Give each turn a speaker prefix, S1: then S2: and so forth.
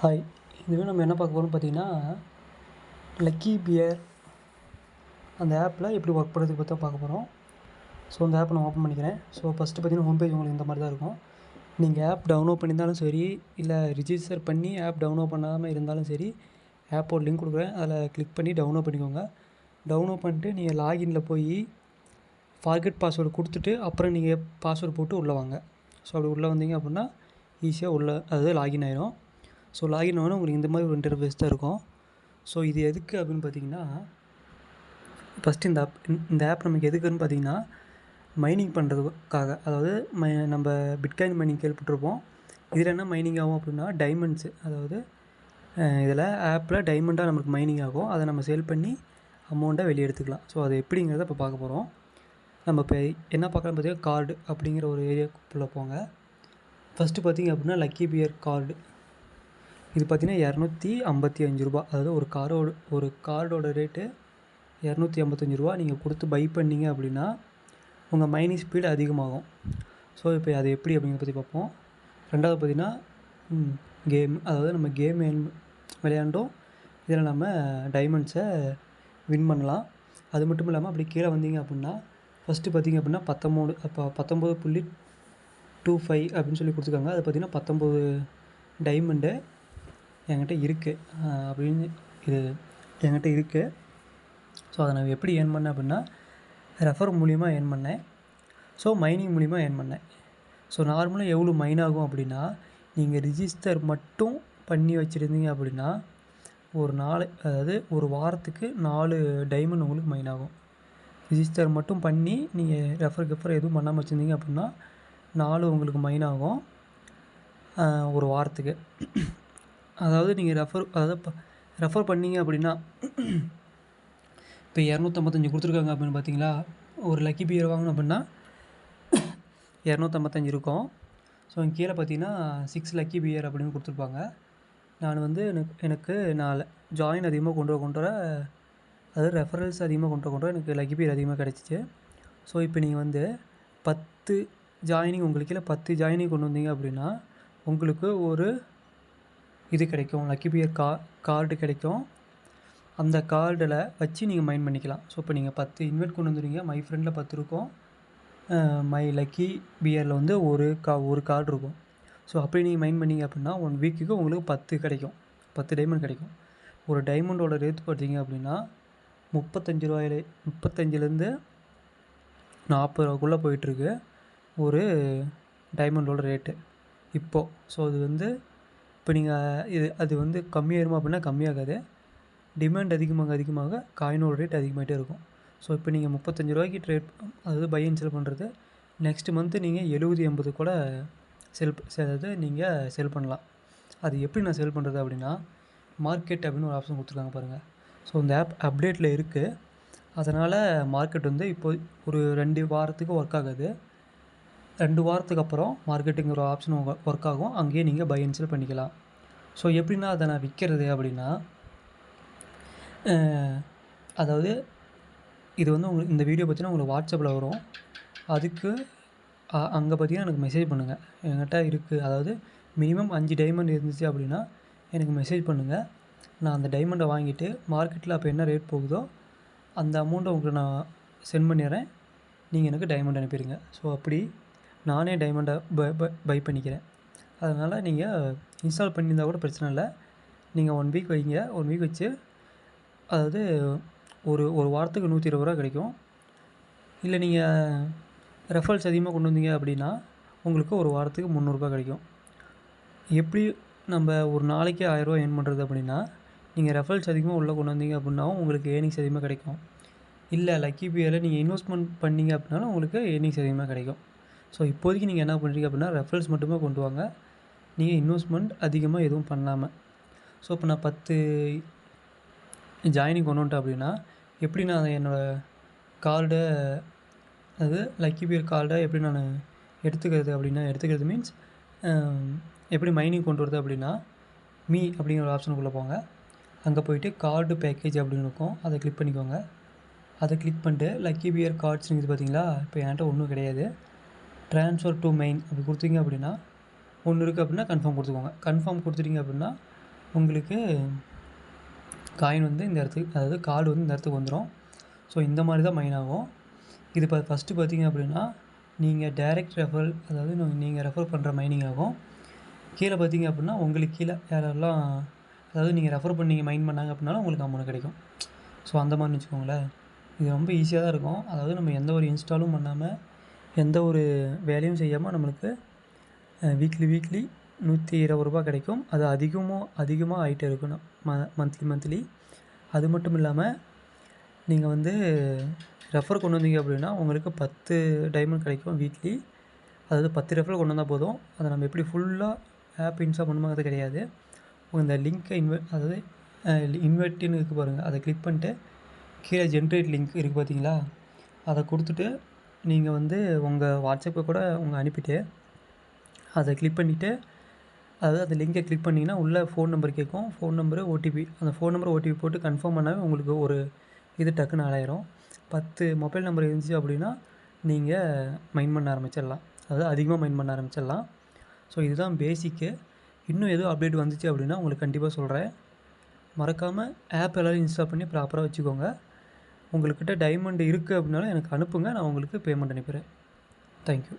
S1: Hi, இதுவே நம்ம என்ன பார்க்க போகிறோம்னு பார்த்தீங்கன்னா, லக்கி பியர் அந்த ஆப்பில் எப்படி ஒர்க் பண்ணுறதுக்கு பற்றி தான் பார்க்க போகிறோம். ஸோ அந்த ஆப்பை நான் ஓப்பன் பண்ணிக்கிறேன். ஸோ ஃபஸ்ட்டு பார்த்தீங்கன்னா, ஹோம் பேஜ் உங்களுக்கு இந்த மாதிரி தான் இருக்கும். நீங்கள் ஆப் டவுன்லோட் பண்ணியிருந்தாலும் சரி, இல்லை ரிஜிஸ்டர் பண்ணி ஆப் டவுன்லோட் பண்ணாமல் இருந்தாலும் சரி, ஆப்போட லிங்க் கொடுக்குறேன். அதில் கிளிக் பண்ணி டவுன்லோட் பண்ணிக்கோங்க. டவுன்லோட் பண்ணிட்டு நீங்கள் லாகின்ல போய் ஃபார்கெட் பாஸ்வேர்டு கொடுத்துட்டு, அப்புறம் நீங்கள் பாஸ்வேர்டு போட்டு உள்ளே வாங்க. ஸோ அப்படி உள்ளே வந்தீங்க அப்படின்னா ஈஸியாக அதாவது லாகின் ஆயிரும். ஸோ லாகின் ஆனோடனே உங்களுக்கு இந்த மாதிரி ஒரு இன்டர்ஃபேஸ் தான் இருக்கும். ஸோ இது எதுக்கு அப்படின்னு பார்த்தீங்கன்னா, ஃபஸ்ட்டு இந்த ஆப் நமக்கு எதுக்குன்னு பார்த்தீங்கன்னா, மைனிங் பண்ணுறதுக்காக. அதாவது நம்ம பிட்காயின் மைனிங் கேள்விப்பட்டிருப்போம். இதில் என்ன மைனிங் ஆகும் அப்படின்னா, டைமண்ட்ஸு. அதாவது இதில் ஆப்பில் டைமண்டாக நமக்கு மைனிங் ஆகும். அதை நம்ம சேல் பண்ணி அமௌண்ட்டை வெளியே எடுத்துக்கலாம். ஸோ அது எப்படிங்கிறத இப்போ பார்க்க போகிறோம். நம்ம இப்போ என்ன பார்க்கலாம் பார்த்தீங்கன்னா, கார்டு அப்படிங்கிற ஒரு ஏரியாக்குள்ளே போங்க. ஃபஸ்ட்டு பார்த்திங்க அப்படின்னா, லக்கி பியர் கார்டு. இது பார்த்திங்கன்னா ரூ. 255. அதாவது ஒரு கார்டோட ரேட்டு ரூ. 255. நீங்கள் கொடுத்து பை பண்ணிங்க அப்படின்னா உங்கள் மைனிங் ஸ்பீடு அதிகமாகும். ஸோ இப்போ அது எப்படி அப்படிங்கிறத பற்றி பார்ப்போம். ரெண்டாவது பார்த்திங்கன்னா, கேம். அதாவது நம்ம கேம் விளையாண்டோம். இதில் நம்ம டைமண்ட்ஸை வின் பண்ணலாம். அது மட்டும் இல்லாமல் அப்படி கீழே வந்தீங்க அப்படின்னா, ஃபஸ்ட்டு பார்த்திங்க அப்படின்னா 19.25 அப்படின்னு சொல்லி கொடுத்துருக்காங்க. அது பார்த்திங்கன்னா 19 டைமண்டு என்கிட்ட இருக்குது அப்படின்னு இது என்கிட்ட இருக்குது. ஸோ அதை நான் எப்படி ஏர்ன் பண்ணேன் அப்படின்னா, ரெஃபர் மூலிமா ஏர்ன் பண்ணேன். ஸோ மைனிங் மூலிமா ஏர்ன் பண்ணேன். ஸோ நார்மலாக எவ்வளோ மைன் ஆகும் அப்படின்னா, நீங்கள் ரிஜிஸ்டர் மட்டும் பண்ணி வச்சுருந்தீங்க அப்படின்னா அதாவது ஒரு வாரத்துக்கு 4 டைமண்ட் உங்களுக்கு மைன் ஆகும். ரிஜிஸ்டர் மட்டும் பண்ணி நீங்கள் ரெஃபர் எதுவும் பண்ணாமல் வச்சுருந்தீங்க அப்படின்னா 4 உங்களுக்கு மைன் ஆகும் ஒரு வாரத்துக்கு. அதாவது நீங்கள் ரெஃபர் பண்ணீங்க அப்படின்னா, இப்போ 255 கொடுத்துருக்காங்க அப்படின்னு பார்த்தீங்களா, ஒரு லக்கி பியர் வாங்கணும் அப்படின்னா 255 இருக்கும். ஸோ இங்கே கீழே பார்த்தீங்கன்னா 6 லக்கி பியர் அப்படின்னு கொடுத்துருப்பாங்க. நான் வந்து எனக்கு ஜாயின் அதிகமாக கொண்டு வர அதாவது ரெஃபரல்ஸ் அதிகமாக கொண்டு வர எனக்கு லக்கி பியர் அதிகமாக கிடச்சிச்சு. ஸோ இப்போ நீங்கள் வந்து 10 ஜாயினிங் உங்களுக்கு கீழே 10 ஜாயினிங் கொண்டு வந்தீங்க அப்படின்னா உங்களுக்கு ஒரு இது கிடைக்கும், லக்கி பியர் கார்டு கிடைக்கும். அந்த கார்டில் வச்சு நீங்கள் மைன் பண்ணிக்கலாம். ஸோ இப்போ நீங்கள் 10 இன்வெர்ட் கொண்டு வந்துடுவீங்க. மை ஃப்ரெண்டில் 10 இருக்கும், மை லக்கி பியரில் வந்து ஒரு கார்டு இருக்கும். ஸோ அப்படி நீங்கள் மைன் பண்ணிங்க அப்படின்னா 1 வீக்குக்கு உங்களுக்கு 10 கிடைக்கும், 10 டைமண்ட் கிடைக்கும். ஒரு டைமண்டோட ரேட் பார்த்தீங்க அப்படின்னா $35லேருந்து $40 போயிட்டுருக்கு ஒரு டைமண்டோட ரேட்டு இப்போது. ஸோ அது வந்து இப்போ நீங்கள் அது வந்து கம்மியாயிருமா அப்படின்னா கம்மியாகாது. டிமாண்ட் அதிகமாக காயினோட ரேட் அதிகமாகிட்டே இருக்கும். ஸோ இப்போ நீங்கள் $35 ட்ரேட் அதாவது பை அண்ட் செல் பண்ணுறது, நெக்ஸ்ட் மந்த்து நீங்கள் 70-80 கூட நீங்கள் செல் பண்ணலாம். அது எப்படி நான் செல் பண்ணுறது அப்படின்னா, மார்க்கெட் அப்படின்னு ஒரு ஆப்ஷன் கொடுத்துருக்காங்க பாருங்கள். ஸோ இந்த ஆப் அப்டேட்டில் இருக்குது. அதனால் மார்க்கெட் வந்து இப்போ ஒரு 2 வாரத்துக்கு ஒர்க் ஆகாது. 2 வாரத்துக்கு அப்புறம் மார்க்கெட்டுங்கிற ஒரு ஆப்ஷன் ஒர்க் ஆகும். அங்கேயே நீங்கள் பை அண்ட் செல் பண்ணிக்கலாம். ஸோ எப்படின்னா அதை நான் விற்கிறது அப்படின்னா, அதாவது இது வந்து உங்களுக்கு இந்த வீடியோ பார்த்தீங்கன்னா உங்களுக்கு வாட்ஸ்அப்பில் வரும். அதுக்கு அங்கே பார்த்தீங்கன்னா எனக்கு மெசேஜ் பண்ணுங்கள். என்கிட்ட இருக்குது, அதாவது மினிமம் 5 டைமண்ட் இருந்துச்சு அப்படின்னா எனக்கு மெசேஜ் பண்ணுங்கள். நான் அந்த டைமண்டை வாங்கிட்டு மார்க்கெட்டில் அப்போ என்ன ரேட் போகுதோ அந்த அமௌண்ட்டை உங்களுக்கு நான் சென்ட் பண்ணிடுறேன். நீங்கள் எனக்கு டைமண்ட் அனுப்பிடுங்க. ஸோ அப்படி நானே டைமண்டை பை பண்ணிக்கிறேன். அதனால் நீங்கள் இன்ஸ்டால் பண்ணியிருந்தால் கூட பிரச்சனை இல்லை. நீங்கள் 1 வீக் வைங்க. 1 வீக் வச்சு, அதாவது ஒரு வாரத்துக்கு $120 கிடைக்கும். இல்லை நீங்கள் ரெஃபரல்ஸ் அதிகமாக கொண்டு வந்தீங்க அப்படின்னா உங்களுக்கு ஒரு வாரத்துக்கு $300 கிடைக்கும். எப்படி நம்ம ஒரு நாளைக்கு $1000 ஏர்ன் பண்ணுறது அப்படின்னா, நீங்கள் ரெஃபரல்ஸ் அதிகமாக உள்ளே கொண்டு வந்தீங்க அப்படின்னாவும் உங்களுக்கு ஏர்னிங்ஸ் அதிகமாக கிடைக்கும். இல்லை லக்கி பியரில் நீங்கள் இன்வெஸ்ட்மெண்ட் பண்ணீங்க அப்படின்னாலும் உங்களுக்கு ஏர்னிங்ஸ் அதிகமாக கிடைக்கும். ஸோ இப்போதைக்கு நீங்கள் என்ன பண்ணுறீங்க அப்படின்னா, ரெஃபரல்ஸ் மட்டுமே கொண்டு வாங்க, நீங்கள் இன்வெஸ்ட்மெண்ட் அதிகமாக எதுவும் பண்ணாமல். ஸோ இப்போ நான் 10 ஜாயினிங் கொண்டு வந்துட்டேன் அப்படின்னா, எப்படி நான் என்னோடய கார்டை, அதாவது லக்கி பியர் கார்டை எப்படி நான் எடுத்துக்கிறது மீன்ஸ் எப்படி மைனிங் கொண்டு வருது அப்படின்னா, அப்படிங்கிற ஒரு ஆப்ஷனுக்குள்ளே போங்க. அங்கே போய்ட்டு கார்டு பேக்கேஜ் அப்படின்னு இருக்கும், அதை கிளிக் பண்ணிக்கோங்க. அதை கிளிக் பண்ணிட்டு லக்கி பியர் கார்ட்ஸ் இருக்குது பார்த்தீங்களா, இப்போ என்கிட்ட ஒன்றும் கிடையாது. ட்ரான்ஸ்ஃபர் டு மெயின் அப்படி கொடுத்தீங்க அப்படின்னா ஒன்று இருக்குது அப்படின்னா கன்ஃபார்ம் கொடுத்துக்கோங்க. கன்ஃபார்ம் கொடுத்துட்டீங்க அப்படின்னா உங்களுக்கு காயின் வந்து இந்த இடத்துக்கு, அதாவது கார்டு வந்து இந்த இடத்துக்கு வந்துடும். ஸோ இந்த மாதிரி தான் மைன் ஆகும். இது இப்போ ஃபஸ்ட்டு பார்த்தீங்க அப்படின்னா நீங்கள் டைரக்ட் ரெஃபரல், அதாவது நீங்கள் ரெஃபர் பண்ணுற மைனிங் ஆகும். கீழே பார்த்தீங்க அப்படின்னா உங்களுக்கு கீழே யாரெல்லாம், அதாவது நீங்கள் ரெஃபர் பண்ணி மைன் பண்ணாங்க அப்படின்னாலும் உங்களுக்கு அமௌண்ட் கிடைக்கும். ஸோ அந்த மாதிரி வச்சுக்கோங்களேன். இது ரொம்ப ஈஸியாக தான் இருக்கும். அதாவது நம்ம எந்த ஒரு இன்ஸ்டாலும் பண்ணாமல் எந்த ஒரு வேலையும் செய்யாமல் நம்மளுக்கு வீக்லி ரூ. 120 கிடைக்கும். அது அதிகமாக ஆகிட்டே இருக்கணும் மந்த்லி. அது மட்டும் இல்லாமல் நீங்கள் வந்து ரெஃபர் கொண்டு வந்தீங்க அப்படின்னா உங்களுக்கு 10 டைமண்ட் கிடைக்கும் வீக்லி. அதாவது 10 ரெஃபர் கொண்டு வந்தால் போதும். அதை நம்ம எப்படி ஃபுல்லாக ஆப் இன்ஸ்டால் பண்ணும்போது கிடையாது. இந்த லிங்க்கை அதாவது இன்வெர்ட்டுன்னு இருக்குது பாருங்கள், அதை கிளிக் பண்ணிட்டு கீழே ஜென்ரேட் லிங்க் இருக்குது பார்த்தீங்களா, அதை கொடுத்துட்டு நீங்கள் வந்து உங்கள் வாட்ஸ்அப்பை கூட அனுப்பிட்டு அதை கிளிக் பண்ணிவிட்டு, அதாவது அந்த லிங்கை கிளிக் பண்ணிங்கன்னா உள்ளே ஃபோன் நம்பர் கேட்கும். Phone number, OTP. அந்த ஃபோன் நம்பர் ஓடிபி போட்டு கன்ஃபார்ம் பண்ணாவே உங்களுக்கு ஒரு இது டக்குன்னு ஆடாயிரும். 10 மொபைல் நம்பர் இருந்துச்சு அப்படின்னா நீங்கள் மைன் பண்ண ஆரம்பிச்சிடலாம். அதாவது அதிகமாக மைன் பண்ண ஆரம்பிச்சிடலாம். ஸோ இதுதான் பேசிக்கு. இன்னும் எதுவும் அப்டேட் வந்துச்சு அப்படின்னா உங்களுக்கு கண்டிப்பாக சொல்கிறேன். மறக்காமல் ஆப் எல்லோரும் இன்ஸ்டால் பண்ணி ப்ராப்பராக வச்சுக்கோங்க. உங்கள்கிட்ட டைமண்ட் இருக்குது அப்படின்னாலும் எனக்கு அனுப்புங்க, நான் உங்களுக்கு பேமெண்ட் அனுப்பிடுறேன். தேங்க்யூ.